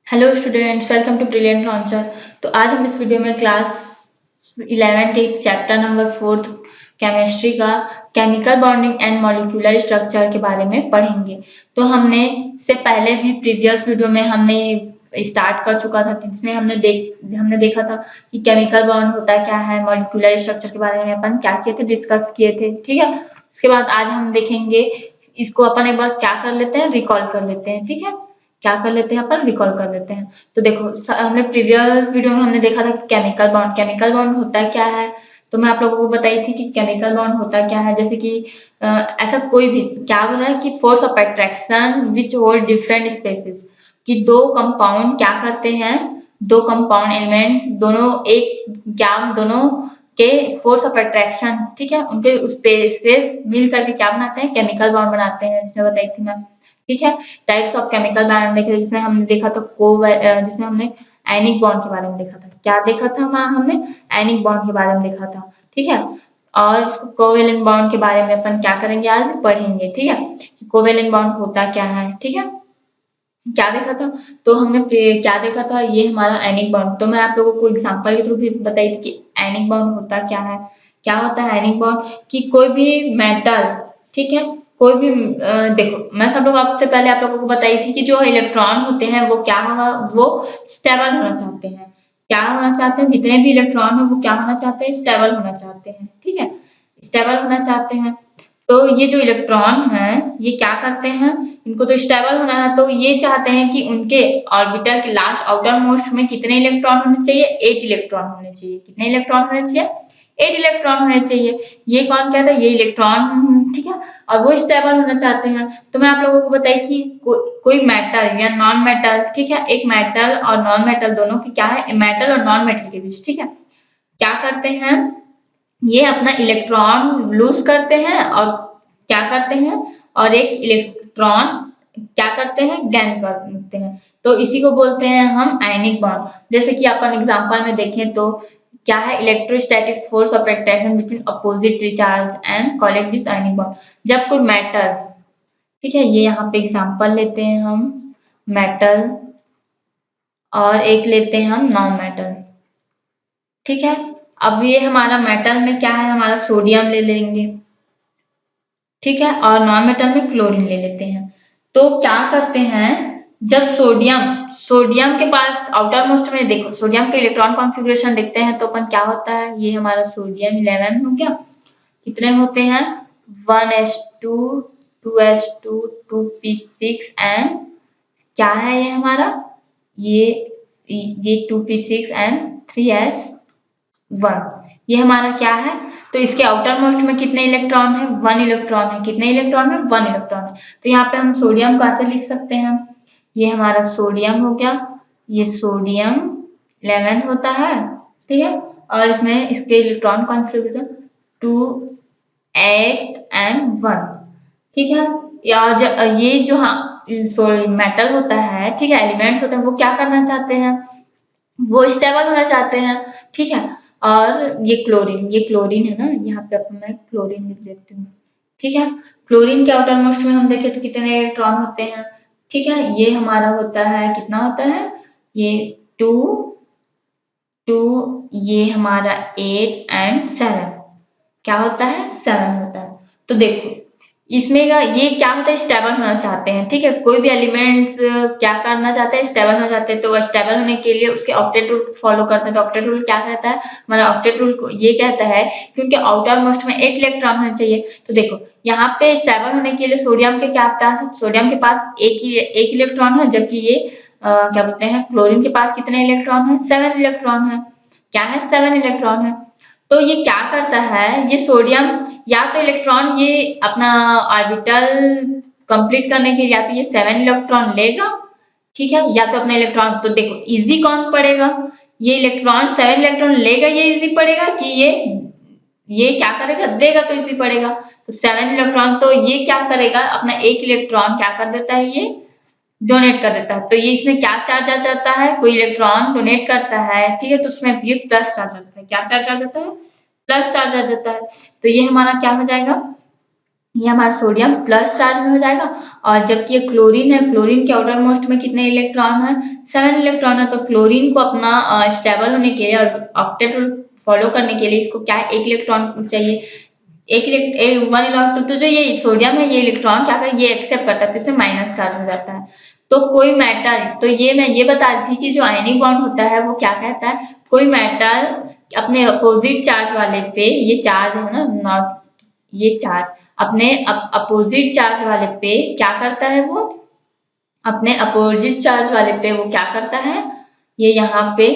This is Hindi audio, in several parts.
Hello students, welcome to brilliant launcher. तो आज हम इस वीडियो में क्लास 11 के चैप्टर नंबर 4 केमिस्ट्री का chemical bonding and molecular structure के बारे में पढ़ेंगे। तो हमने से पहले भी प्रीवियस वीडियो में हमने स्टार्ट कर चुका था, जिसमें हमने देखा था कि केमिकल बॉन्ड होता क्या है, मॉलिक्यूलर स्ट्रक्चर के बारे में अपन क्या किए थे, डिस्कस किए थे। ठीक है, उसके बाद आज हम देखेंगे इसको। अपन एक बार क्या कर लेते हैं, रिकॉल कर लेते हैं। ठीक है, क्या कर लेते हैं, अपन रिकॉल कर लेते हैं। तो देखो, हमने प्रीवियस वीडियो में हमने देखा था कि केमिकल बॉन्ड होता क्या है। तो मैं आप लोगों को बताई थी कि केमिकल बॉन्ड होता क्या है। जैसे कि ऐसा कोई भी क्या बोला है कि force of attraction which hold different species, कि दो कंपाउंड क्या करते हैं, दो कंपाउंड एलिमेंट दोनों एक क्या दोनों के फोर्स ऑफ अट्रैक्शन, ठीक है, उनके स्पेसेस मिल करके क्या बनाते हैं, केमिकल बॉन्ड बनाते हैं, जिसमें बताई थी मैं। ठीक है, टाइप्स ऑफ केमिकल बॉन्ड देखे, जिसमें हमने देखा था जिसमें हमने आयनिक बॉन्ड के बारे में देखा था। क्या देखा था हमने आयनिक बॉन्ड के बारे में देखा था। ठीक है, और इसको कोवेलेंट बॉन्ड के बारे में अपन क्या करेंगे, आज पढ़ेंगे। ठीक है, कोवेलेंट बॉन्ड होता क्या है। ठीक है, क्या देखा था, तो हमने क्या देखा था, ये हमारा आयनिक बॉन्ड। तो मैं आप लोगों को एग्जांपल के थ्रू भी बताई थी कि आयनिक बॉन्ड होता क्या है। क्या होता है आयनिक बॉन्ड, कि कोई भी मेटल, ठीक है, कोई भी देखो, मैं सब लोग आपसे पहले आप लोगों को बताई थी कि जो इलेक्ट्रॉन होते हैं वो क्या होगा, वो स्टेबल होना चाहते हैं। क्या होना चाहते हैं, जितने भी इलेक्ट्रॉन है वो क्या होना चाहते हैं, स्टेबल होना चाहते हैं। ठीक है, स्टेबल होना चाहते हैं। तो ये जो इलेक्ट्रॉन है ये क्या करते हैं, इनको तो स्टेबल होना है, तो ये चाहते हैं कि उनके ऑर्बिटल के लास्ट आउटर मोस्ट में कितने इलेक्ट्रॉन होने चाहिए, 8 इलेक्ट्रॉन होने चाहिए। कितने इलेक्ट्रॉन होने चाहिए, 8 इलेक्ट्रॉन होने चाहिए। ये कौन कहता है, ये इलेक्ट्रॉन। ठीक है, और वो स्टेबल होना चाहते हैं। तो मैं आप लोगों को बताई कि कोई मेटल या नॉन मेटल, ठीक है, एक मेटल और नॉन मेटल दोनों की क्या है, मेटल और नॉन मेटल के बीच, ठीक है, क्या करते हैं, ये अपना इलेक्ट्रॉन लूज करते हैं और क्या करते हैं, और एक इलेक्ट्रॉन क्या करते हैं, गेन करते हैं। तो इसी को बोलते हैं हम आयनिक बॉन्ड। जैसे कि अपन एग्जांपल में देखें तो क्या है, electrostatic force of attraction between opposite charge and call it this ionic bond. जब कोई मेटल, ठीक है, ये यहाँ पे एग्जांपल लेते हैं हम मेटल, और एक लेते हैं हम नॉन मेटल। ठीक है, अब ये हमारा मेटल में क्या है, हमारा सोडियम ले लेंगे, ठीक है, और नॉन मेटल में क्लोरीन ले लेते हैं। तो क्या करते हैं, जब सोडियम सोडियम के पास आउटर मोस्ट में देखो, सोडियम के इलेक्ट्रॉन कॉन्फ़िगरेशन देखते हैं तो अपन क्या होता है, ये हमारा सोडियम 11 हो गया। कितने होते हैं, 1s2 2s2 2p6 एंड क्या है ये हमारा, ये ये 2p6 एंड 3s1, ये हमारा क्या है। तो इसके आउटर मोस्ट में कितने इलेक्ट्रॉन है, 1 इलेक्ट्रॉन है। कितने इलेक्ट्रॉन है, 1 इलेक्ट्रॉन है। तो यहाँ पे हम सोडियम को ऐसे लिख सकते हैं, ये हमारा सोडियम हो गया, ये सोडियम 11 होता है, ठीक है, और इसमें इसके इलेक्ट्रॉन कॉन्फ़िगरेशन 2 8 एंड 1, ठीक है। या ये जो मेटल होता है, ठीक है, एलिमेंट्स होते हैं, वो क्या करना चाहते हैं, वो स्टेबल होना चाहते हैं। ठीक है, और ये क्लोरीन है ना, यहाँ पे अपन मैं क्लोरीन लिख देती हूँ। ठीक है, क्लोरीन के आउटर मोस्ट में हम देखें तो कितने इलेक्ट्रॉन होते हैं। ठीक है, ये हमारा होता है, कितना होता है, ये 2 2, ये हमारा 8 एंड 7, क्या होता है, 7 होता है। तो देखो इसमें का ये क्या होता है, स्टेबल होना चाहते हैं। ठीक है, कोई भी एलिमेंट्स क्या करना चाहते हैं, स्टेबल होना चाहते हैं। तो स्टेबल होने के लिए उसके ऑक्टेट रूल फॉलो करते हैं। तो ऑक्टेट रूल क्या कहता है, हमारा ऑक्टेट रूल ये कहता है कि उनके आउटर मोस्ट में 8 इलेक्ट्रॉन होने चाहिए। तो देखो यहाँ पे स्टेबल होने के लिए सोडियम के क्या पास है, सोडियम के पास एक इलेक्ट्रॉन है, जबकि ये क्या बोलते हैं, क्लोरीन के पास कितने इलेक्ट्रॉन है, 7 इलेक्ट्रॉन है। क्या है, 7 इलेक्ट्रॉन है। तो ये क्या करता है, ये सोडियम या तो इलेक्ट्रॉन ये अपना ऑर्बिटल कंप्लीट करने के लिए या तो ये 7 इलेक्ट्रॉन लेगा, ठीक है, या तो अपना इलेक्ट्रॉन। तो देखो इजी कौन पड़ेगा, ये इलेक्ट्रॉन 7 इलेक्ट्रॉन लेगा ये इजी पड़ेगा, कि ये क्या करेगा, देगा तो इजी पड़ेगा। तो 7 इलेक्ट्रॉन, तो ये क्या करेगा, अपना एक इलेक्ट्रॉन क्या कर देता है, ये डोनेट कर देता है। तो ये इसमें क्या चार्ज आ जाता है, कोई इलेक्ट्रॉन डोनेट करता है, ठीक है, तो उसमें ये प्लस चार्ज आता है। क्या चार्ज आ जाता है, प्लस चार्ज आ जाता है। तो ये हमारा क्या हो जाएगा, ये हमारा सोडियम प्लस चार्ज में हो जाएगा, और जबकि ये क्लोरीन है, क्लोरीन के आउटर मोस्ट में कितने इलेक्ट्रॉन है, 7 इलेक्ट्रॉन है। तो क्लोरीन को अपना स्टेबल होने के लिए और ऑक्टेट फॉलो करने के लिए इसको क्या, एक इलेक्ट्रॉन चाहिए। वन इलेक्ट्रॉन, तो जो ये सोडियम है, ये इलेक्ट्रॉन क्या कर, ये एक्सेप्ट करता है, तो इसमें माइनस चार्ज हो जाता है। तो कोई मेटल, तो ये मैं ये बता रही थी कि जो आयनिक बॉन्ड होता है वो क्या कहता है, कोई मेटल अपने अपोजिट चार्ज वाले पे, ये चार्ज है ना, नॉट ये चार्ज, अपने अपोजिट चार्ज वाले पे क्या करता है, वो अपने अपोजिट चार्ज वाले पे वो क्या करता है, ये यहाँ पे,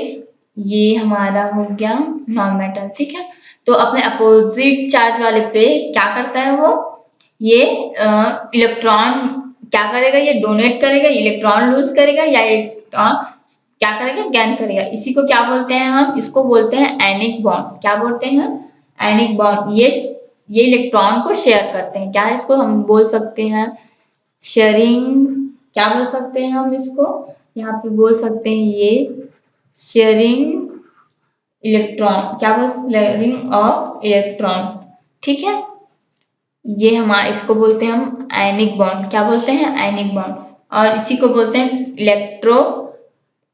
ये हमारा हो गया नॉन मेटल, ठीक है। तो अपने अपोजिट चार्ज वाले पे क्या करता है वो, ये इलेक्ट्रॉन क्या करेगा, ये डोनेट करेगा, इलेक्ट्रॉन लूज करेगा, या इलेक्ट्रॉन क्या करेगा, गेन करेगा। इसी को क्या बोलते हैं हम, इसको बोलते हैं एनिक बॉन्ड। क्या बोलते हैं, एनिक बॉन्ड। ये इलेक्ट्रॉन को शेयर करते हैं, क्या इसको हम बोल सकते हैं, शेयरिंग। क्या बोल सकते हैं हम इसको, यहाँ पे बोल सकते हैं ये शेयरिंग इलेक्ट्रॉन, क्या बोल, शेयरिंग ऑफ इलेक्ट्रॉन, ठीक है। ये हमारा, इसको बोलते हैं हम आयनिक बॉन्ड। क्या बोलते हैं, आयनिक बॉन्ड। और इसी को बोलते हैं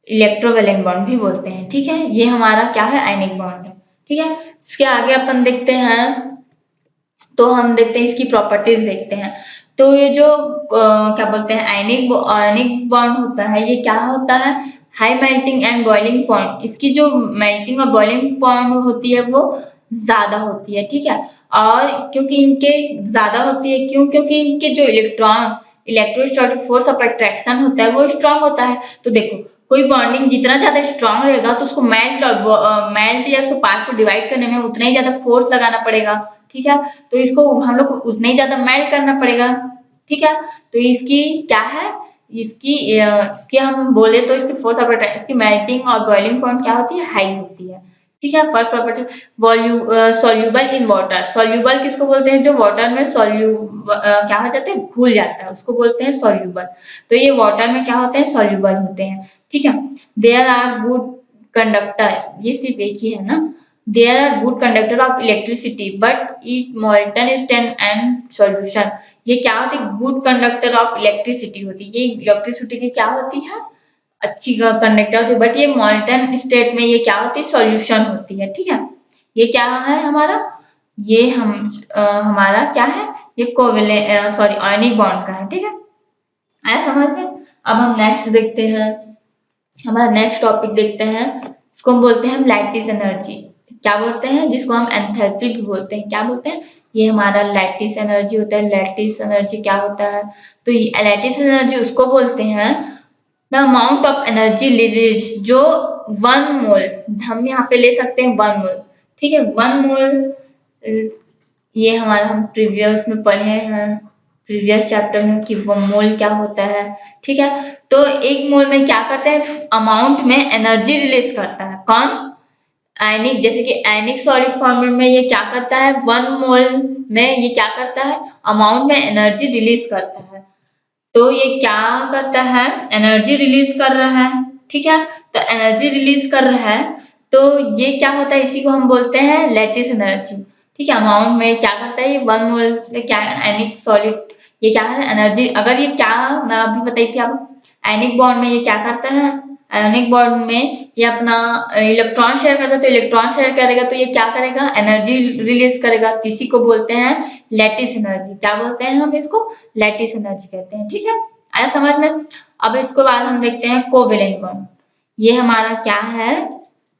इलेक्ट्रोवैलेंट बॉन्ड भी बोलते हैं, ठीक है। ये हमारा क्या है, आयनिक बॉन्ड है, ठीक है। इसके आगे अपन देखते हैं, तो हम देखते हैं इसकी प्रॉपर्टीज देखते हैं। तो ये जो क्या बोलते हैं, आयनिक बॉन्ड होता है, ये क्या होता है, high melting and boiling point. इसकी जो मेल्टिंग और बॉइलिंग पॉइंट होती है वो ज्यादा होती है, ठीक है। और क्योंकि इनके ज्यादा होती है, क्यों, क्योंकि इनके जो इलेक्ट्रोस्टैटिक फोर्स ऑफ अट्रैक्शन होता है वो स्ट्रांग होता है। तो देखो, कोई बॉन्डिंग जितना ज्यादा स्ट्रांग रहेगा तो उसको मेल्ट या उसको पार्ट को डिवाइड करने में उतना ही ज्यादा फोर्स लगाना पड़ेगा, ठीक है। तो इसको हम लोग उतना ही ज्यादा मेल्ट करना पड़ेगा, ठीक है। तो इसकी क्या है, इसकी हम बोले तो इसकी फोर्स ऑफ अट्रैक्शन, इसकी मेल्टिंग और बॉइलिंग पॉइंट क्या होती है, हाई होती है, ठीक है। First property, soluble in water. Soluble किसको बोलते हैं, जो वाटर में क्या हो जाता है, घुल जाता है, उसको बोलते हैं सॉल्यूबल। तो ये वाटर में क्या होते हैं, सॉल्यूबल होते हैं, ठीक है। देयर आर गुड कंडक्टर, ये सिर्फ एक ही है ना, there are good conductor of electricity but it molten state and solution. ये क्या होती है, गुड कंडक्टर ऑफ इलेक्ट्रिसिटी होती है, ये इलेक्ट्रिसिटी की क्या होती है, अच्छी कंडक्टर होती है, बट ये मॉल्टन स्टेट में ये क्या होती है, सॉल्यूशन होती है, ठीक है। ये क्या है हमारा, ये हमारा क्या है, ये कोवेलेंट सॉरी आयनिक बॉन्ड का है, ठीक है। आया समझ में। अब हम नेक्स्ट देखते हैं, हमारा नेक्स्ट टॉपिक देखते हैं, इसको हम बोलते हैं हम लैटिस एनर्जी। क्या बोलते हैं, जिसको हम एंथैल्पी भी बोलते हैं। क्या बोलते हैं, ये हमारा लैटिस एनर्जी होता है। लैटिस एनर्जी क्या होता है, तो लैटिस एनर्जी उसको बोलते हैं the amount of energy release, जो 1 मोल, हम यहाँ पे ले सकते हैं 1 मोल, ठीक है। 1 मोल, ये हमारा हम प्रीवियस में पढ़े हैं, प्रीवियस चैप्टर में, कि वो मोल क्या होता है, ठीक है। तो 1 मोल में क्या करता है, अमाउंट में एनर्जी रिलीज करता है कौन, आयनिक। जैसे कि आयनिक सॉलिड फॉर्म में ये क्या करता है, 1 मोल में ये क्या करता है, अमाउंट में एनर्जी रिलीज करता है। तो ये क्या करता है, एनर्जी रिलीज कर रहा है, ठीक है। तो एनर्जी रिलीज कर रहा है, तो ये क्या होता है, इसी को हम बोलते हैं लैटिस एनर्जी, ठीक है। अमाउंट में क्या करता है, ये 1 मोल से क्या, आयनिक सॉलिड, ये क्या है एनर्जी, अगर ये क्या, मैं अभी बताई थी आपको, आयनिक बॉन्ड में ये क्या करता है, आयनिक बॉन्ड में ये अपना इलेक्ट्रॉन शेयर करता है, तो इलेक्ट्रॉन शेयर करेगा तो ये क्या करेगा, एनर्जी रिलीज करेगा, किसी को बोलते हैं लैटिस एनर्जी। क्या बोलते हैं हम इसको, लैटिस एनर्जी कहते हैं, ठीक है। आया समझ में। अब इसके बाद हम देखते हैं कोवेलेंट बॉन्ड। ये हमारा क्या है,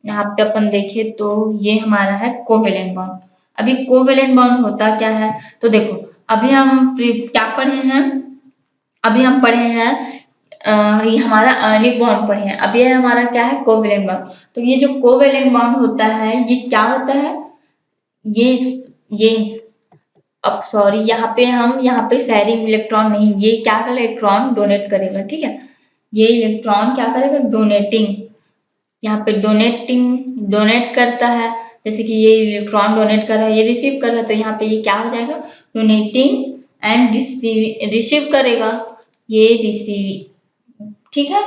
यहाँ पे अपन देखें तो ये हमारा है कोवेलेंट बॉन्ड। अभी कोवेलेंट बॉन्ड होता क्या है, तो देखो, अभी हम क्या पढ़े हैं, अभी हम पढ़े हैं ये हमारा आयनिक बॉन्ड पढ़े हैं। अब ये हमारा क्या है, कोवेलेंट बॉन्ड। तो ये जो कोवेलेंट बॉन्ड होता है ये क्या होता है, ये ये अब सॉरी, यहाँ पे शेयरिंग इलेक्ट्रॉन नहीं, ये क्या करेगा, इलेक्ट्रॉन डोनेट करेगा, ठीक है। ये इलेक्ट्रॉन क्या करेगा, डोनेटिंग, यहाँ पे डोनेट करता है। जैसे कि ये इलेक्ट्रॉन डोनेट कर रहा है, ये रिसीव कर रहा है, तो यहाँ पे ये क्या हो जाएगा, डोनेटिंग एंड रिसीव करेगा, ये रिसीव, ठीक है।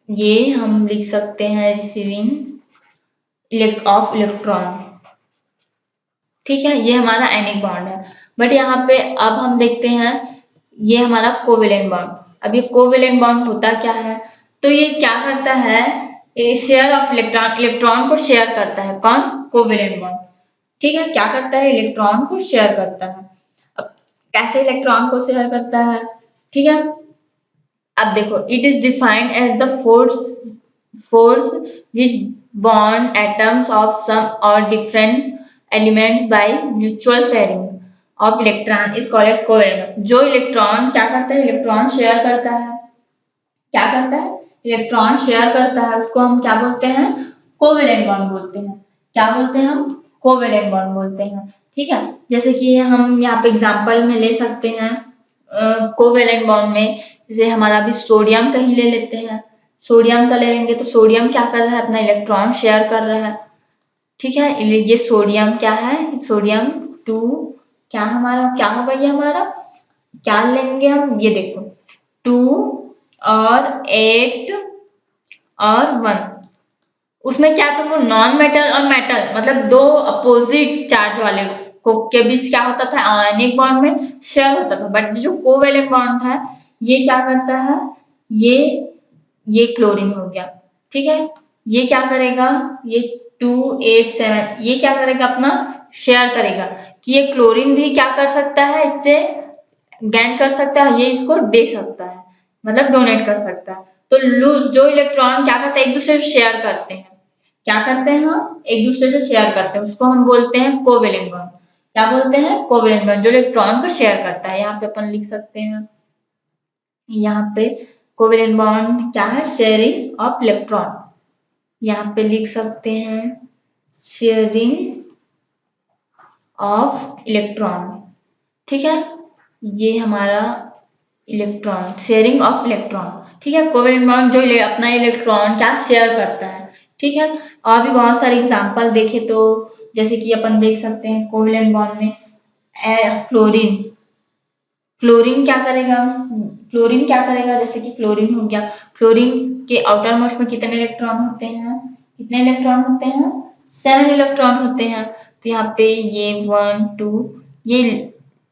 ये हम लिख सकते हैं रिसीविंग ऑफ इलेक्ट्रॉन, ठीक है। ये हमारा एनिक बॉन्ड है। बट यहाँ पे अब हम देखते हैं ये हमारा कोवेलेंट बॉन्ड। अब ये कोवेलेंट बॉन्ड होता क्या है, तो ये क्या करता है, ये शेयर ऑफ इलेक्ट्रॉन, इलेक्ट्रॉन को शेयर करता है। कौन? Covalent bond. ठीक है, क्या करता है, इलेक्ट्रॉन को शेयर करता है। अब कैसे इलेक्ट्रॉन को शेयर करता है, ठीक है। अब देखो, it is defined as the force which bond atoms of some or different elements by mutual sharing of electron is called covalent. जो इलेक्ट्रॉन क्या करता है, इलेक्ट्रॉन शेयर करता है, क्या करता है, इलेक्ट्रॉन शेयर करता है, उसको हम क्या बोलते हैं, कोवेलेंट बॉन्ड बोलते हैं। क्या बोलते हैं हम? कोवेलेंट बॉन्ड बोलते हैं। ठीक है, जैसे कि हम यहाँ पे एग्जांपल में ले सकते हैं कोवेलेंट बॉन्ड में, जैसे हमारा अभी सोडियम का ही ले लेते हैं। सोडियम का ले लेंगे तो सोडियम क्या कर रहा है, अपना इलेक्ट्रॉन शेयर कर रहा है। ठीक है, ये सोडियम क्या है, सोडियम 2, क्या हमारा क्या होगा, ये हमारा क्या लेंगे हम, ये देखो 2 और 8 और 1, उसमें क्या था, वो नॉन मेटल और मेटल, मतलब दो अपोजिट चार्ज वाले को के बीच क्या होता था, आयनिक बॉन्ड में शेयर होता था। बट जो कोवेलेंट बॉन्ड है, ये क्या करता है, ये ये क्लोरीन हो गया। ठीक है, ये क्या करेगा, ये 2 8 7 ये क्या करेगा, अपना शेयर करेगा, कि ये क्लोरीन भी क्या कर सकता है, इससे गेन कर सकता है, ये इसको दे सकता है, मतलब डोनेट कर सकता है। तो लूज जो इलेक्ट्रॉन क्या करते हैं, एक दूसरे से शेयर करते हैं, क्या करते हैं, हम एक दूसरे से शेयर करते हैं, उसको हम बोलते हैं कोवेलेंट बॉन्ड। क्या बोलते हैं, कोवेलेंट बॉन्ड, जो इलेक्ट्रॉन को शेयर करता है। यहाँ पे अपन लिख सकते हैं, यहाँ पे कोवेलेंट बॉन्ड क्या है, शेयरिंग ऑफ इलेक्ट्रॉन। यहाँ पे लिख सकते हैं शेयरिंग ऑफ इलेक्ट्रॉन। ठीक है, ये हमारा इलेक्ट्रॉन, शेयरिंग ऑफ इलेक्ट्रॉन। ठीक है, कोवेलेंट बॉन्ड जो अपना इलेक्ट्रॉन क्या शेयर करता है। ठीक है, और भी बहुत सारे एग्जांपल देखे तो, जैसे कि अपन देख सकते हैं कोवेलेंट बॉन्ड में फ्लोरीन, क्लोरीन क्या करेगा, क्लोरीन क्या करेगा, जैसे कि क्लोरीन हो गया, क्लोरीन के आउटर मोस्ट में कितने इलेक्ट्रॉन होते हैं, कितने इलेक्ट्रॉन होते हैं, 7 इलेक्ट्रॉन होते हैं। तो यहाँ पे ये 1 2, ये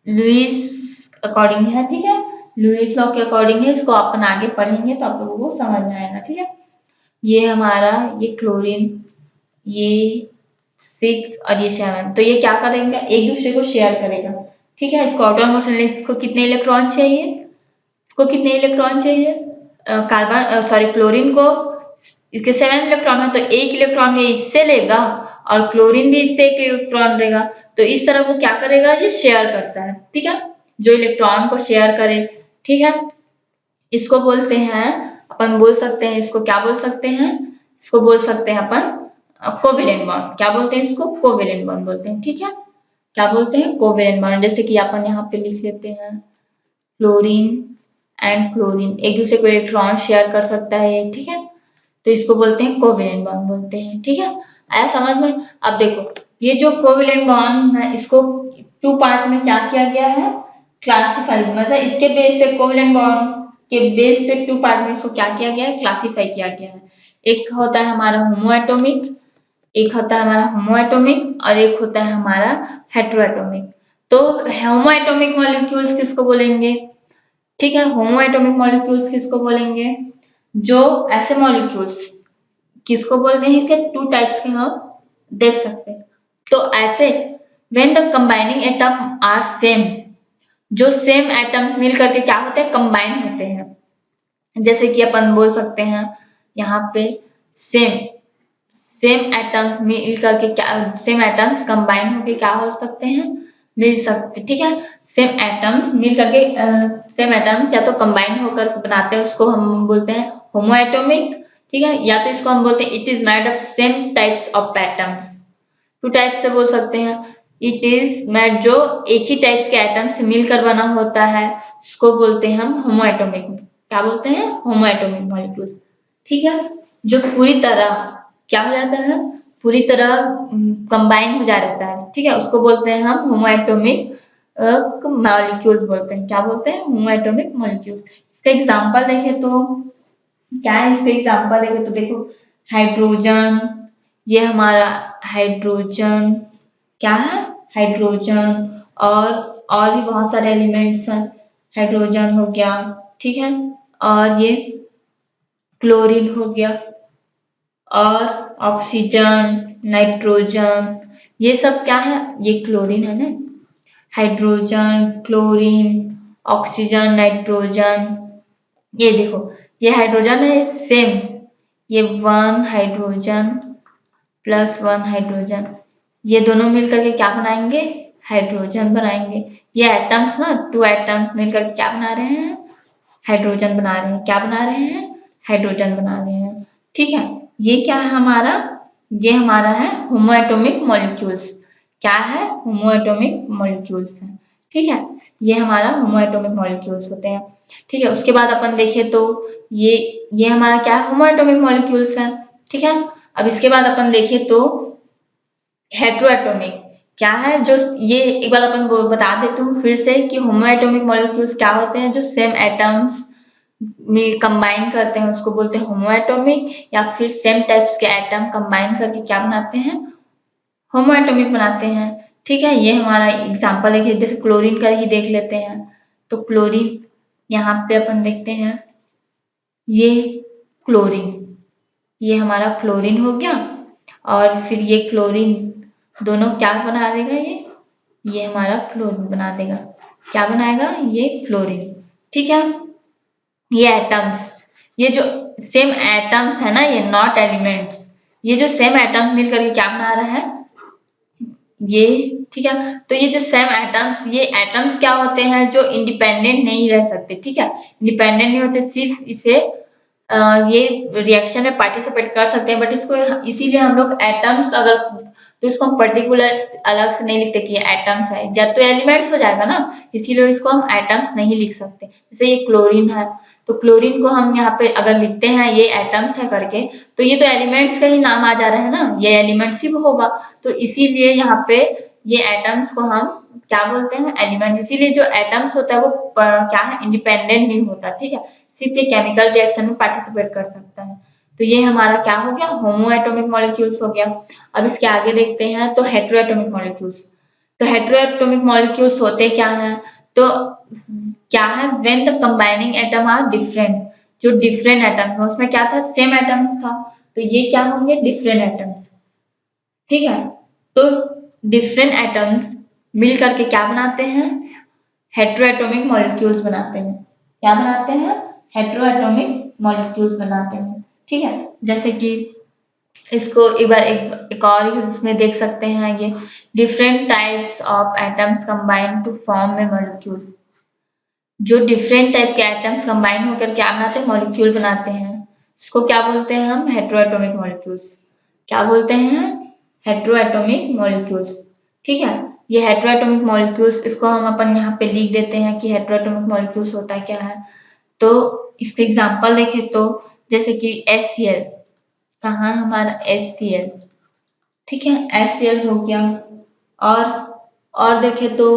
लुईस अकॉर्डिंग है। ठीक है, लुईस लॉ के अकॉर्डिंग है, इसको अपन आगे पढ़ेंगे तो आप लोगों को समझ में आएगा। ठीक है, ये हमारा ये क्लोरीन, ये 6 और ये 7, तो ये क्या करेंगे, एक दूसरे को शेयर करेगा। ठीक है, इसको आउटर मोस्ट में इसको कितने इलेक्ट्रॉन चाहिए, इसको कितने इलेक्ट्रॉन चाहिए, कार्बन सॉरी क्लोरीन को इसके 7 इलेक्ट्रॉन है, तो एक इलेक्ट्रॉन ये इससे लेगा और क्लोरीन भी इससे एक इलेक्ट्रॉन लेगा। तो इस तरह वो क्या करेगा, ये शेयर करता है। ठीक है, जो इलेक्ट्रॉन को शेयर करे। ठीक है, इसको बोलते हैं, अपन बोल सकते हैं, इसको क्या बोल सकते हैं, इसको बोल सकते हैं अपन कोवेलेंट बॉन्ड। क्या बोलते हैं इसको, कोवेलेंट बॉन्ड बोलते हैं। ठीक है, क्या बोलते हैं, कोवेलेंट बॉन्ड। जैसे कि अपन यहाँ पे लिख लेते हैं क्लोरीन एंड क्लोरीन, एक दूसरे को इलेक्ट्रॉन शेयर कर सकता है ये। ठीक है, तो इसको बोलते हैं कोवेलेंट बॉन्ड बोलते हैं। ठीक है, आया समझ में। अब देखो, ये जो कोवेलेंट बॉन्ड है, इसको 2 पार्ट में क्या किया गया है, क्लासिफाई, मतलब इसके बेस पे कोवेलेंट बॉन्ड के बेस पे 2 पार्ट में इसको क्या किया गया है, क्लासिफाई किया गया है। एक होता है हमारा होमोएटॉमिक, एक होता है हमारा होमोएटॉमिक और एक होता है हमारा हेटेरोएटॉमिक। तो होमोएटॉमिक मॉलिक्यूल्स किसको बोलेंगे, ठीक है, होमोएटॉमिक मॉलिक्यूल्स किसको बोलेंगे, जो ऐसे मॉलिक्यूल्स किसको बोलते हैं, इसके 2 टाइप्स के हम देख सकते हैं। तो ऐसे when the combining atom are same, जो सेम एटम मिल करके क्या होते हैं, कंबाइन होते हैं। जैसे कि अपन बोल सकते हैं यहाँ पे सेम सेम एटम मिल करके क्या, सेम एटम्स कंबाइन होके क्या हो सकते हैं, मिल सकते। ठीक है, सेम एटम मिल करके सेम एटम या तो कंबाइन होकर बनाते हैं, उसको हम बोलते हैं होमोएटॉमिक। ठीक है, या तो इसको हम बोलते हैं it is made of same types of atoms. 2 types से बोल सकते हैं, इट इज मेड, जो एक ही टाइप्स के एटम से मिलकर बना होता है, उसको बोलते हैं हम होमोएटॉमिक। क्या बोलते हैं, होमोएटॉमिक मॉलिक्यूल्स। ठीक है, जो पूरी तरह क्या हो जाता है, पूरी तरह कंबाइन हो जा रहता है। ठीक है, उसको बोलते हैं हम होमोएटॉमिक मॉलिक्यूल्स बोलते हैं। क्या बोलते हैं, होमोएटॉमिक मॉलिक्यूल्स। इसका एग्जांपल देखें तो क्या है, इसका एग्जांपल देखें तो देखो हाइड्रोजन, ये हमारा हाइड्रोजन क्या है, हाइड्रोजन और और भी बहुत सारे एलिमेंट्स हैं, हाइड्रोजन हो गया, ठीक है, और ये क्लोरीन हो गया, और ऑक्सीजन, नाइट्रोजन, ये सब क्या है, ये क्लोरीन है ना, हाइड्रोजन, क्लोरीन, ऑक्सीजन, नाइट्रोजन, ये देखो ये हाइड्रोजन है सेम, ये 1 हाइड्रोजन प्लस 1 हाइड्रोजन, ये दोनों मिलकर के क्या बनाएंगे, हाइड्रोजन बनाएंगे। ये एटम्स ना, 2 एटम्स मिलकर के क्या बना रहे हैं, हाइड्रोजन बना रहे हैं। क्या बना रहे हैं, हाइड्रोजन बना रहे हैं, ठीक है। ये क्या है हमारा, ये हमारा है होमोएटॉमिक मॉलिक्यूल्स। क्या है, होमोएटॉमिक मॉलिक्यूल्स है, ठीक है, ये हमारा होमोएटॉमिक मॉलिक्यूल्स होते हैं, ठीक है। उसके बाद अपन देखें तो ये हमारा क्या है, होमोएटॉमिक मॉलिक्यूल्स है, ठीक है। अब इसके बाद अपन देखें तो हेट्रोएटॉमिक क्या है, जो ये एक बार अपन बता देती हूँ फिर से कि होमोएटॉमिक मॉलिक्यूल्स क्या होते हैं, जो सेम एटम्स में कंबाइन करते हैं उसको बोलते हैं होमोएटॉमिक, या फिर सेम टाइप्स के एटम कंबाइन करके क्या बनाते हैं, होमोएटॉमिक बनाते हैं, ठीक है। ये हमारा एग्जांपल है, जैसे क्लोरीन का ही देख लेते हैं। तो क्लोरीन यहाँ पे अपन देखते हैं, ये क्लोरीन, ये हमारा क्लोरीन हो गया, और फिर ये क्लोरीन दोनों क्या बना देगा, ये हमारा क्लोरीन बना देगा। क्या बनाएगा, ये क्लोरीन, ठीक है। ये एटम्स, ये जो सेम एटम्स है ना, ये नॉट एलिमेंट्स, ये जो सेम एटम्स मिलकर के क्या बना रहा है, ये, ठीक है। तो ये जो सेम एटम्स, ये एटम्स क्या होते हैं, जो इंडिपेंडेंट नहीं रह सकते, ठीक है, इंडिपेंडेंट नहीं होते, सिर्फ इसे ये रिएक्शन में पार्टिसिपेट कर सकते हैं, बट इसको इसीलिए हम लोग एटम्स अगर, तो इसको हम पर्टिकुलर अलग से नहीं लिखते कि एटम्स है, या तो एलिमेंट्स हो जाएगा ना, इसीलिए इसको हम एटम्स नहीं लिख सकते। जैसे ये क्लोरीन है, तो क्लोरीन को हम यहाँ पे अगर लिखते हैं ये एटम्स है करके, तो ये तो एलिमेंट्स का ही नाम आ जा रहा है ना, ये एलिमेंट्स ही होगा, तो इसीलिए यहाँ पे ये एटम्स को हम क्या बोलते हैं, एलिमेंट। इसीलिए जो एटम्स होता है वो क्या है, इंडिपेंडेंट नहीं होता, ठीक है, सिर्फ ये केमिकल रिएक्शन में पार्टिसिपेट कर सकता है। तो ये हमारा क्या हो गया, होमोएटॉमिक मॉलिक्यूल्स हो गया। अब इसके आगे देखते हैं तो हेटेरोएटॉमिक मॉलिक्यूल्स। तो हेटेरोएटॉमिक मॉलिक्यूल्स होते क्या हैं, तो क्या है, when the combining atom are different, जो डिफरेंट एटम है, उसमें क्या था, सेम एटम्स था, तो ये क्या होंगे, डिफरेंट एटम्स, ठीक है। तो डिफरेंट एटम्स मिल करके क्या बनाते हैं, हेटेरोएटॉमिक मॉलिक्यूल्स बनाते हैं। क्या बनाते हैं, हेटेरोएटॉमिक मॉलिक्यूल्स बनाते हैं, ठीक है। जैसे कि इसको एक बार एक और इसमें देख सकते हैं, ये different types of atoms combine to form a molecule. जो डिफरेंट टाइप के एटम्स कंबाइन होकर क्या बनाते हैं, मॉलिक्यूल बनाते हैं, इसको क्या बोलते हैं हम, हेटेरोएटॉमिक मॉलिक्यूल्स। क्या बोलते हैं, हेटेरोएटॉमिक मॉलिक्यूल्स, ठीक है। ये हेटेरोएटॉमिक मॉलिक्यूल्स, इसको हम अपन यहाँ पे लिख देते हैं कि हेटेरोएटॉमिक मॉलिक्यूल्स होता क्या है। तो इसके एग्जांपल देखें तो जैसे कि HCl, कहाँ हमारा HCl, ठीक है, HCl हो गया। और देखें तो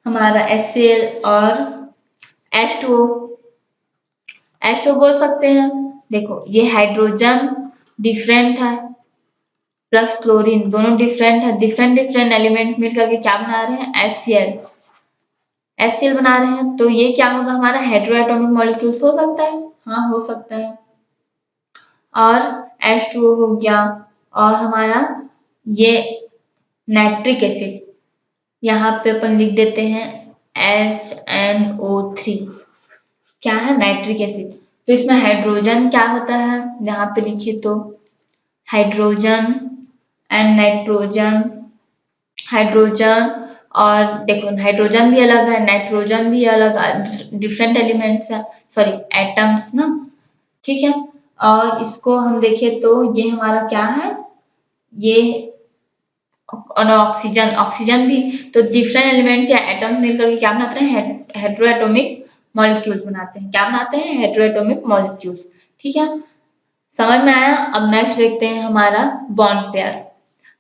हमारा HCl और H2O, H2O बोल सकते हैं। देखो ये हाइड्रोजन डिफरेंट है प्लस क्लोरीन, दोनों डिफरेंट है, डिफरेंट डिफरेंट एलिमेंट मिलकर के क्या बना रहे हैं, HCl बना रहे हैं। तो ये क्या होगा, हमारा हेटेरोएटॉमिक मॉलिक्यूल्स हो सकता है, हाँ हो सकता है। और H2O हो गया, और हमारा ये नाइट्रिक एसिड, यहाँ पे अपन लिख देते हैं HNO3, क्या है, नाइट्रिक एसिड। तो इसमें हाइड्रोजन क्या होता है, यहाँ पे लिखिए तो हाइड्रोजन एंड नाइट्रोजन, हाइड्रोजन, और देखो हाइड्रोजन भी अलग है, नाइट्रोजन भी अलग, डिफरेंट एलिमेंट्स है, सॉरी एटम्स ना, ठीक है। और इसको हम देखें तो ये हमारा क्या है, ये ऑक्सीजन, ऑक्सीजन भी, तो डिफरेंट एलिमेंट्स या एटम्स मिलकर क्या बनाते हैं, हेटेरोएटॉमिक मॉलिक्यूल्स बनाते हैं। क्या बनाते हैं, हेटेरोएटॉमिक मॉलिक्यूल्स, ठीक है, समझ में आया। अब नेक्स्ट देखते हैं हमारा बॉन्ड पेयर।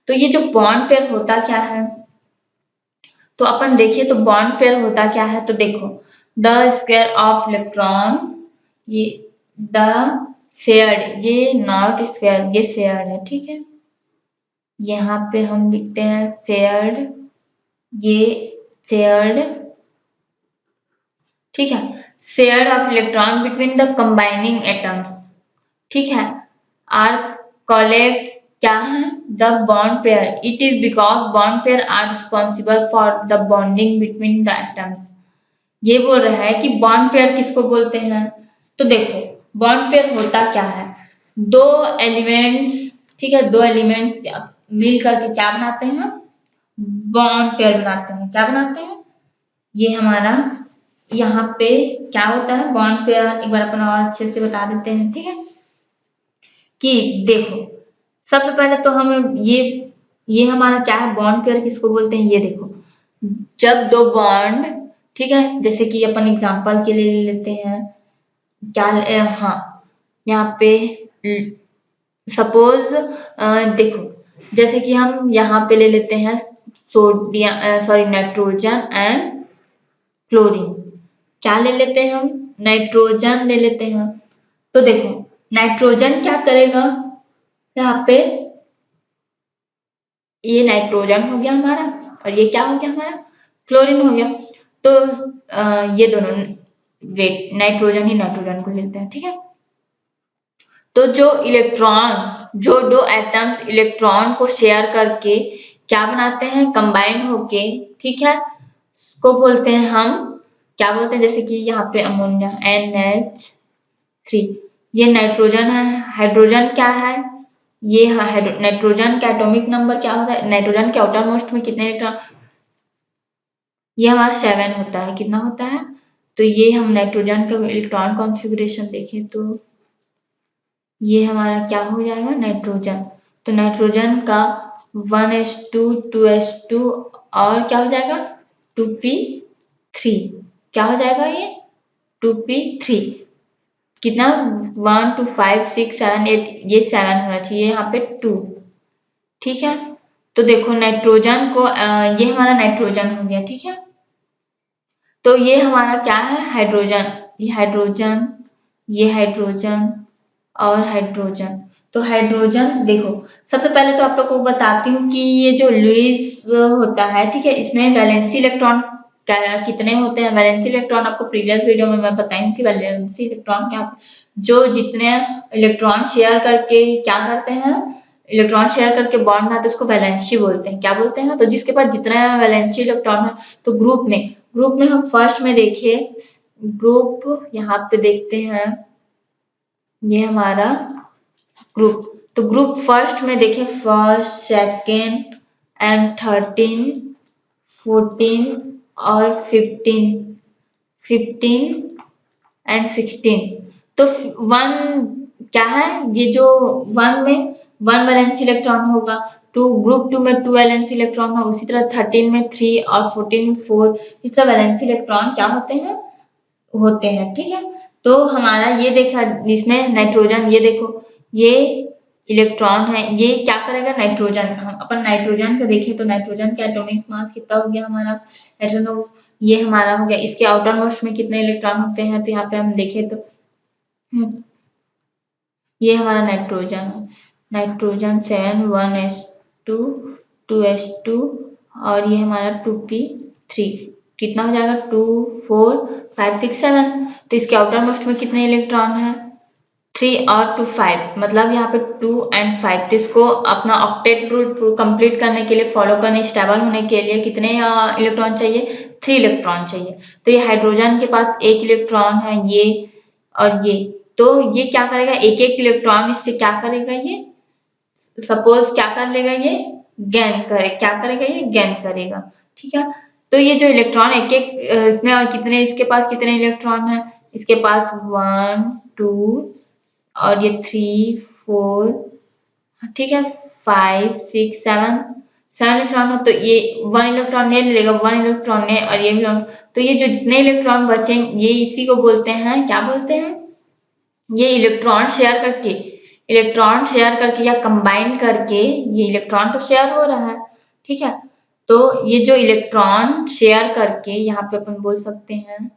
तो ये जो बॉन्ड पेयर होता क्या है, तो अपन देखिए तो बॉन्ड पेयर होता क्या है, तो देखो द स्क्वायर ऑफ इलेक्ट्रॉन, ये द शेयर्ड, ये नॉट स्क्वायर, ये शेयर्ड है, ठीक है। यहाँ पे हम लिखते हैं शेयर्ड, ये शेयर्ड, ठीक है, share of electron between the combining atoms, ठीक है, आर कॉलेक्ट क्या है, the bond pair, it is because bond pair are responsible for the bonding between the atoms. ये बोल रहा है कि बॉन्ड पेयर किसको बोलते हैं। तो देखो बॉन्ड पेयर होता क्या है, दो एलिमेंट्स, ठीक है, दो एलिमेंट्स मिल करके क्या बनाते हैं, बॉन्ड पेयर बनाते हैं। क्या बनाते हैं, ये हमारा यहाँ पे क्या होता है बॉन्ड पेयर, एक बार अपन और अच्छे से बता देते हैं, ठीक है, कि देखो सबसे पहले तो हमें ये हमारा क्या है, बॉन्ड पेयर किसको बोलते हैं, ये देखो जब दो बॉन्ड, ठीक है, जैसे कि अपन एग्जांपल के लिए ले लेते हैं क्या, हाँ यहाँ पे सपोज देखो जैसे कि हम यहाँ पे ले लेते हैं sodium, sorry nitrogen and chlorine, क्या ले लेते हैं हम, नाइट्रोजन ले लेते हैं। तो देखो नाइट्रोजन क्या करेगा, यहाँ पे ये नाइट्रोजन हो गया हमारा और ये क्या हो गया हमारा, क्लोरीन हो गया। तो ये दोनों वेट नाइट्रोजन ही नाइट्रोजन को लेते हैं, ठीक है। तो जो इलेक्ट्रॉन, जो दो एटम्स इलेक्ट्रॉन को शेयर करके क्या बनाते हैं, कंबाइन होके, ठीक है, को बोलते हैं हम क्या बोलते हैं, जैसे कि यहाँ पे अमोनिया NH3, ये नाइट्रोजन है, हाइड्रोजन क्या है, ये नाइट्रोजन का एटॉमिक नंबर क्या होता है, नाइट्रोजन के आउटर मोस्ट में कितने इलेक्ट्रॉन, ये हमारा 7 होता है, कितना होता है। तो ये हम नाइट्रोजन का इलेक्ट्रॉन कॉन्फ़िगरेशन देखें तो ये हमारा क्या हो जाएगा, नाइट्रोजन। तो नाइट्रोजन का 1s2 2s2 और क्या हो जाएगा 2p3, क्या हो जाएगा ये 2p3, कितना 1 2 5 6 7 8, ये 7 होना चाहिए, यहाँ पे 2, ठीक है। तो देखो नाइट्रोजन को ये हमारा नाइट्रोजन हो गया, ठीक है। तो ये हमारा क्या है, हाइड्रोजन, ये हाइड्रोजन, ये हाइड्रोजन और हाइड्रोजन। तो हाइड्रोजन देखो सबसे पहले तो आप लोग को बताती हूँ कि ये जो लुईस होता है, ठीक है, इसमें वैलेंसी इलेक्ट्रॉन कितने होते हैं। वैलेंसी इलेक्ट्रॉन आपको प्रीवियस वीडियो में मैं बताई हूँ कि वैलेंसी इलेक्ट्रॉन क्या, जो जितने इलेक्ट्रॉन शेयर करके क्या करते हैं, इलेक्ट्रॉन शेयर करके बॉन्ड बनाते हैं उसको वैलेंसी बोलते हैं। क्या बोलते हैं, तो जिसके पास जितना वैलेंसी इलेक्ट्रॉन है, तो ग्रुप में हम फर्स्ट में देखिए, ग्रुप यहाँ पे देखते हैं, ये हमारा ग्रुप, तो ग्रुप फर्स्ट में देखें, फर्स्ट सेकेंड एंड 13 14 और 15 एंड 16। तो वन क्या है, ये जो वन में 1 वैलेंसी इलेक्ट्रॉन होगा, ग्रुप 2 में 2 वैलेंसी इलेक्ट्रॉन होगा, उसी तरह 13 में 3 और 14 में 4, इस तरह वैलेंसी इलेक्ट्रॉन क्या होते हैं, ठीक है। तो हमारा ये देखा इसमें नाइट्रोजन, ये देखो ये इलेक्ट्रॉन है, ये क्या करेगा, नाइट्रोजन, हम अपन नाइट्रोजन का देखें तो नाइट्रोजन का एटॉमिक मास कितना हो गया हमारा, नाइट्रोजन ये हमारा हो गया, इसके आउटर मोस्ट में कितने इलेक्ट्रॉन होते हैं, तो यहाँ पे हम देखें तो ये हमारा नाइट्रोजन है, नाइट्रोजन 7 1s2 2s2 और ये हमारा 2p3, कितना हो जाएगा 2 4 5 6 7। तो इसके आउटर मोस्ट में कितने इलेक्ट्रॉन है, 3 और 2 5, मतलब यहाँ पे 2 एंड 5। तो इसको अपना ऑक्टेट रूल कंप्लीट करने के लिए, फॉलो करने, स्टेबल होने के लिए कितने इलेक्ट्रॉन चाहिए, 3 इलेक्ट्रॉन चाहिए। तो ये हाइड्रोजन के पास 1 इलेक्ट्रॉन है, ये और ये, तो ये क्या करेगा, एक एक इलेक्ट्रॉन इससे क्या करेगा, ये सपोज क्या कर लेगा, ये गेन करे, क्या करेगा, ये गेन करेगा, ठीक है। तो ये जो इलेक्ट्रॉन एक एक इसमें कितने, इसके पास कितने इलेक्ट्रॉन है, इसके पास 1 2 और ये 3 4, ठीक है, 5 6 7 इलेक्ट्रॉन है। तो ये 1 इलेक्ट्रॉन ने ले लेगा, 1 इलेक्ट्रॉन ने, और ये भी, तो ये जो जितने इलेक्ट्रॉन बचेंगे ये इसी को बोलते हैं, क्या बोलते हैं, ये इलेक्ट्रॉन शेयर करके या कंबाइन करके, ये इलेक्ट्रॉन तो शेयर हो रहा है, ठीक है। तो ये जो इलेक्ट्रॉन शेयर करके, यहाँ पे अपन बोल सकते हैं,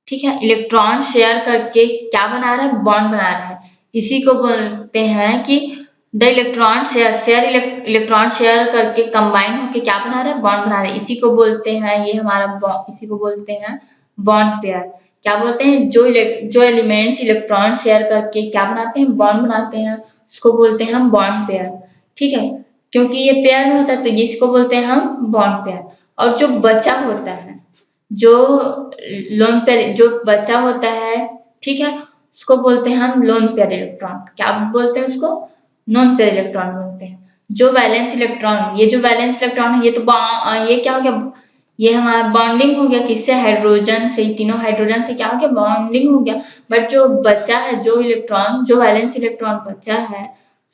ठीक है, इलेक्ट्रॉन शेयर करके क्या बना रहा है, बॉन्ड बना रहा है, इसी को बोलते हैं कि the electron share electron share करके कंबाइन होके क्या बना रहे हैं, बॉन्ड बना रहे हैं। इसी को बोलते हैं, ये हमारा इसी को बोलते हैं बॉन्ड पेयर। क्या बोलते हैं, जो एलिमेंट इलेक्ट्रॉन शेयर करके क्या बनाते हैं, बॉन्ड बनाते हैं, उसको बोलते हैं हम बॉन्ड पेयर। ठीक है, क्योंकि ये पेयर में होता है तो इसको बोलते हैं हम बॉन्ड पेयर। और जो बचा होता है, जो लोन पेयर जो बचा होता है, ठीक है, उसको बोलते हैं हम लोन पेयर इलेक्ट्रॉन। क्या बोलते हैं उसको, नॉन पेयर इलेक्ट्रॉन बोलते हैं। जो वैलेंस इलेक्ट्रॉन, ये जो वैलेंस इलेक्ट्रॉन है, ये तो ये क्या हो गया, ये हमारा बॉन्डिंग हो गया किससे, हाइड्रोजन से। तीनों हाइड्रोजन से क्या हो गया, बॉन्डिंग हो गया। बट जो बचा है, जो इलेक्ट्रॉन, जो वैलेंस इलेक्ट्रॉन बचा है,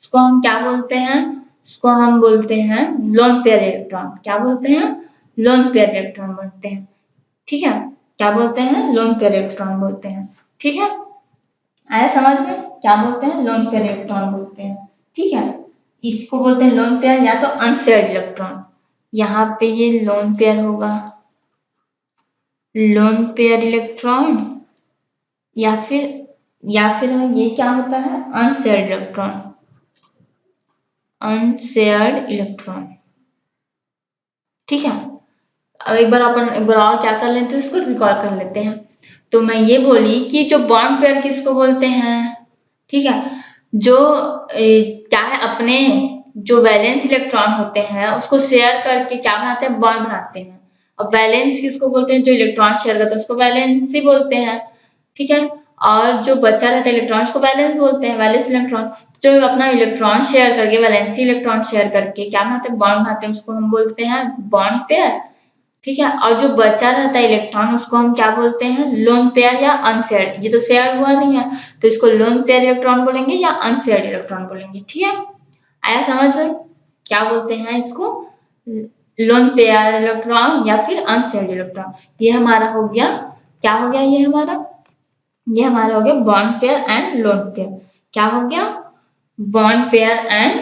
उसको हम क्या बोलते हैं, उसको हम बोलते हैं लोन पेयर इलेक्ट्रॉन। क्या बोलते हैं, लोन पेयर इलेक्ट्रॉन बोलते हैं। ठीक है, क्या बोलते हैं, लोन पेयर इलेक्ट्रॉन बोलते हैं। ठीक है, आया समझ में, क्या बोलते हैं, लोन पेयर इलेक्ट्रॉन बोलते हैं। ठीक है, इसको बोलते हैं लोन पेयर या तो अनशेयर्ड इलेक्ट्रॉन। यहाँ पे ये लोन पेयर होगा, लोन पेयर इलेक्ट्रॉन, या फिर ये क्या होता है, अनशेयर्ड इलेक्ट्रॉन, अनशेयर्ड इलेक्ट्रॉन। ठीक है, अब एक बार और क्या कर लेते हैं, इसको रिकॉल कर लेते हैं। तो मैं ये बोली कि जो बॉन्ड पेयर किसको बोलते हैं, ठीक है, जो क्या है, अपने जो वैलेंस इलेक्ट्रॉन होते हैं उसको शेयर करके क्या बनाते हैं, बॉन्ड बनाते हैं। और वैलेंस किसको बोलते हैं, जो इलेक्ट्रॉन शेयर करते हैं उसको वैलेंस ही बोलते हैं। ठीक है, और जो बचा रहता है इलेक्ट्रॉन उसको वैलेंस बोलते हैं, वैलेंस इलेक्ट्रॉन। जो अपना इलेक्ट्रॉन शेयर करके, वैलेंसी इलेक्ट्रॉन शेयर करके क्या बनाते हैं, बॉन्ड बनाते हैं, उसको हम बोलते हैं बॉन्ड पेयर। ठीक है, और जो बचा रहता है इलेक्ट्रॉन उसको हम क्या बोलते हैं, लोन पेयर या अनशेयर्ड। ये तो शेयर हुआ नहीं है तो इसको लोन पेयर इलेक्ट्रॉन बोलेंगे या अनशेयर्ड इलेक्ट्रॉन बोलेंगे। ठीक है, आया समझ में, क्या बोलते हैं इसको, लोन पेयर इलेक्ट्रॉन या फिर अनशेयर्ड इलेक्ट्रॉन। ये हमारा हो गया, क्या हो गया, ये हमारा हो गया bond pair and lone pair. क्या हो गया, bond pair and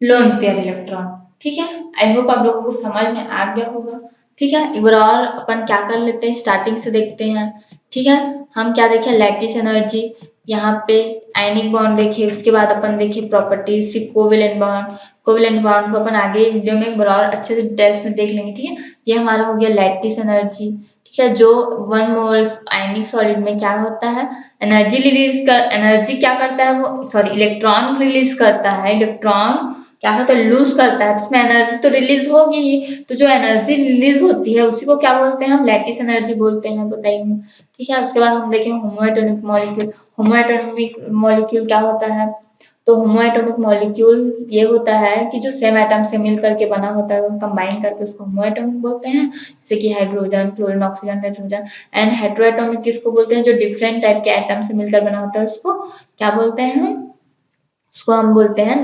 lone pair electron. ठीक है, आई होप आप लोगों को समझ में आ गया होगा। ठीक है, एक बार और अपन क्या कर लेते हैं, स्टार्टिंग से देखते हैं। ठीक है, हम क्या देखें, लैटिस एनर्जी, यहाँ पे आयनिक बॉन्ड देखे, उसके बाद अपन देखे प्रॉपर्टीज, फिर कोवेलेंट बॉन्ड। कोवेलेंट बॉन्ड को अपन आगे वीडियो में एक बार और अच्छे से डिटेल्स में देख लेंगे। ठीक है, ये हमारा हो गया लैटिस एनर्जी। ठीक है, जो 1 मोल्स आयनिक सॉलिड में क्या होता है, एनर्जी क्या करता है वो, सॉरी, इलेक्ट्रॉन रिलीज करता है। इलेक्ट्रॉन क्या करता है, लूज करता है, तो उसमें एनर्जी तो रिलीज होगी ही। तो जो एनर्जी रिलीज होती है उसी को क्या बोलते हैं, हम लैटिस एनर्जी बोलते हैं, बताइए। ठीक है, उसके बाद हम देखें होमोएटॉमिक मॉलिक्यूल। होमोएटॉमिक मॉलिक्यूल क्या होता है, तो होमोएटॉमिक मॉलिक्यूल ये होता है कि जो सेम एटम से मिल करके बना होता है, वो कंबाइन करके उसको होमोएटॉमिक बोलते हैं, जैसे कि hydrogen, fluorine, oxygen, nitrogen. And heteroatomic किसको बोलते हैं, जो डिफरेंट टाइप के एटम से मिलकर बना होता है, उसको क्या बोलते हैं हम, उसको हम बोलते हैं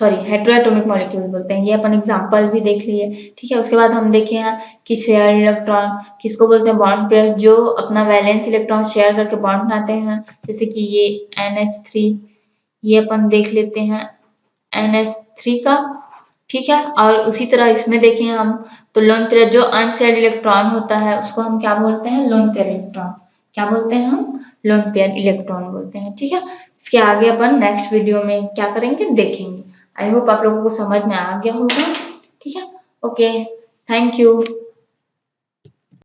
हेटेरोएटॉमिक मॉलिक्यूल बोलते हैं। ये अपन एग्जांपल भी देख लिए। ठीक है, उसके बाद हम देखे हैं कि शेयर इलेक्ट्रॉन किसको बोलते हैं, बॉन्ड पेयर, जो अपना वैलेंस इलेक्ट्रॉन शेयर करके बॉन्ड बनाते हैं, जैसे कि ये NH3, ये अपन देख लेते हैं NH3 का। ठीक है, और उसी तरह इसमें देखें हम, तो लोन पेयर जो अनशेयर्ड इलेक्ट्रॉन होता है उसको हम क्या बोलते हैं, लोन पेयर इलेक्ट्रॉन। क्या बोलते हैं हम, लोन पेयर इलेक्ट्रॉन बोलते हैं। ठीक है, इसके आगे अपन नेक्स्ट वीडियो में क्या करेंगे, देखेंगे। आई होप आप लोगों को समझ में आ गया होगा। ठीक है, ओके, थैंक यू।